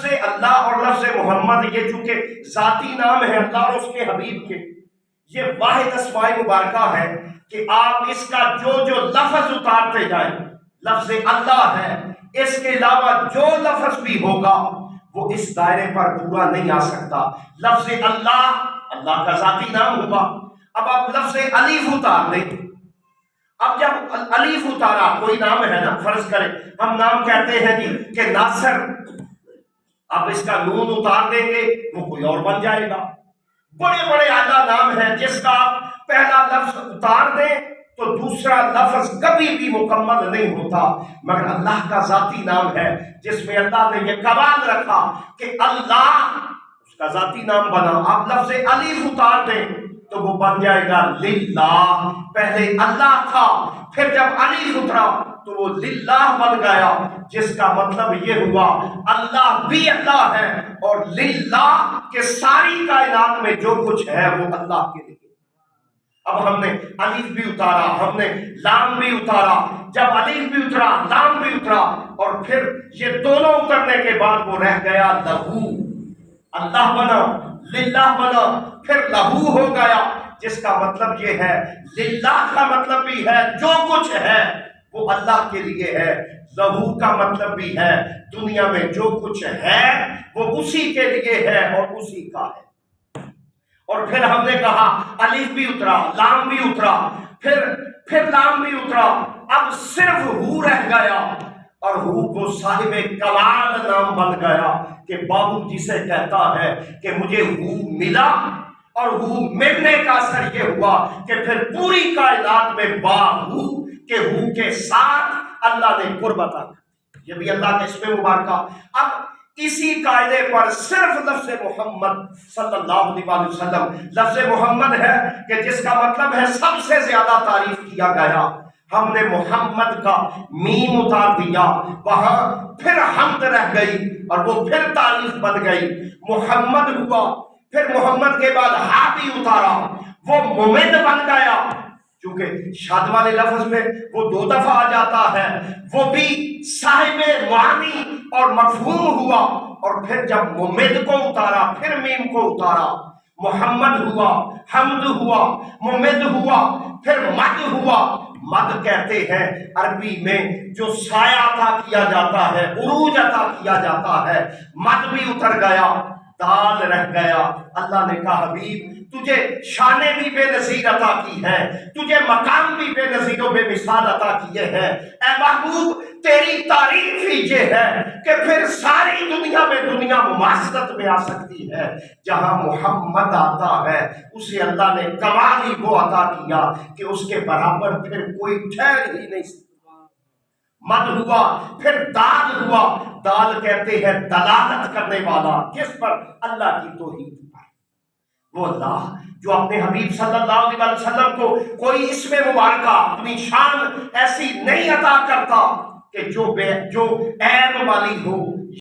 لفظ اللہ اور لفظ محمد یہ چونکہ ذاتی نام ہے اللہ اور اس کے حبیب کے، یہ واحد اسماء مبارکہ ہے کہ آپ اس کا جو لفظ اتارتے جائیں لفظ اللہ ہے، اس کے علاوہ جو لفظ بھی ہوگا وہ اس دائرے پر پورا نہیں آ سکتا۔ لفظ اللہ اللہ کا ذاتی نام ہوگا۔ اب آپ لفظ الف اتار دیں، اب جب الف اتارا کوئی نام ہے نا، فرض کریں ہم نام کہتے ہیں جی کہ ناصر، اب اس کا نون اتار دیں گے وہ کوئی اور بن جائے گا۔ بڑے بڑے اعلیٰ نام ہیں جس کا آپ پہلا لفظ اتار دیں تو دوسرا لفظ کبھی بھی مکمل نہیں ہوتا، مگر اللہ کا ذاتی نام ہے جس میں اللہ نے یہ کمال رکھا کہ اللہ اس کا ذاتی نام بنا۔ آپ لفظ الف اتار دیں تو وہ بن جائے گا للہ، پہلے اللہ تھا پھر جب الف اترا تو وہ للہ بن گیا، جس کا مطلب یہ ہوا اللہ بھی اللہ ہے اور للہ کہ ساری کائنات میں جو کچھ ہے وہ اللہ کے لیے۔ اب ہم نے الف بھی اتارا، ہم نے لام بھی اتارا، جب الف بھی اترا لام بھی اترا اور پھر یہ دونوں اترنے کے بعد وہ رہ گیا لہو، اللہ بنا للہ بنا پھر لہو ہو گیا، جس کا مطلب یہ ہے للہ کا مطلب بھی ہے جو کچھ ہے وہ اللہ کے لیے ہے، لہو کا مطلب بھی ہے دنیا میں جو کچھ ہے وہ اسی کے لیے ہے اور اسی کا ہے۔ اور پھر ہم نے کہا الف بھی اترا لام بھی اترا پھر لام بھی اترا، اب صرف ہو رہ گیا اور ہو کو صاحب کمال نام بن گیا کہ باہو جسے کہتا ہے کہ مجھے ہو ملا، اور ہو ملنے کا اثر یہ ہوا کہ پھر پوری کائنات میں باہو کہ ہو کے ساتھ اللہ نے قرب عطا کر، یہ بھی اللہ کے اسم مبارکہ۔ اب اسی قاعدے پر صرف لفظ محمد صلی اللہ علیہ وسلم لفظ محمد ہے کہ جس کا مطلب ہے سب سے زیادہ تعریف کیا گیا، ہم نے محمد کا میم اتار دیا، وہاں پھر حمد رہ گئی اور وہ پھر تعریف بن گئی، محمد ہوا، پھر محمد کے بعد ہا بھی اتارا، وہ ممد بن گیا، کیونکہ شاد والے لفظ میں وہ دو دفعہ آ جاتا ہے، وہ بھی صاحب معنی اور مفہوم ہوا، اور پھر جب ممد کو اتارا پھر میم کو اتارا، محمد ہوا، حمد ہوا، ممد ہوا، پھر مد ہوا۔ مد کہتے ہیں عربی میں جو سایہ عطا کیا جاتا ہے، عروج عطا کیا جاتا ہے، مد بھی اتر گیا، دال رہ گیا۔ اللہ نے کہا حبیب تجھے شانے بھی بے نظیر عطا کی ہے، تجھے مقام بھی بے نظیر و بے مثال عطا کیے ہیں، اے محبوب تیری تعریف ہی یہ ہے کہ پھر ساری دنیا میں دنیا مماثلت میں آ سکتی ہے، جہاں محمد آتا ہے اسے اللہ نے کمال ہی وہ عطا کیا کہ اس کے برابر پھر کوئی ٹھہر ہی نہیں سکتا۔ مد ہوا پھر دال ہوا، دال کہتے ہیں دلالت کرنے والا، کس پر؟ اللہ کی توحید پر۔ وہ اللہ جو اپنے حبیب صلی اللہ علیہ وسلم کو کوئی اسم مبارکہ اپنی شان ایسی نہیں عطا کرتا کہ جو عیب والی ہو،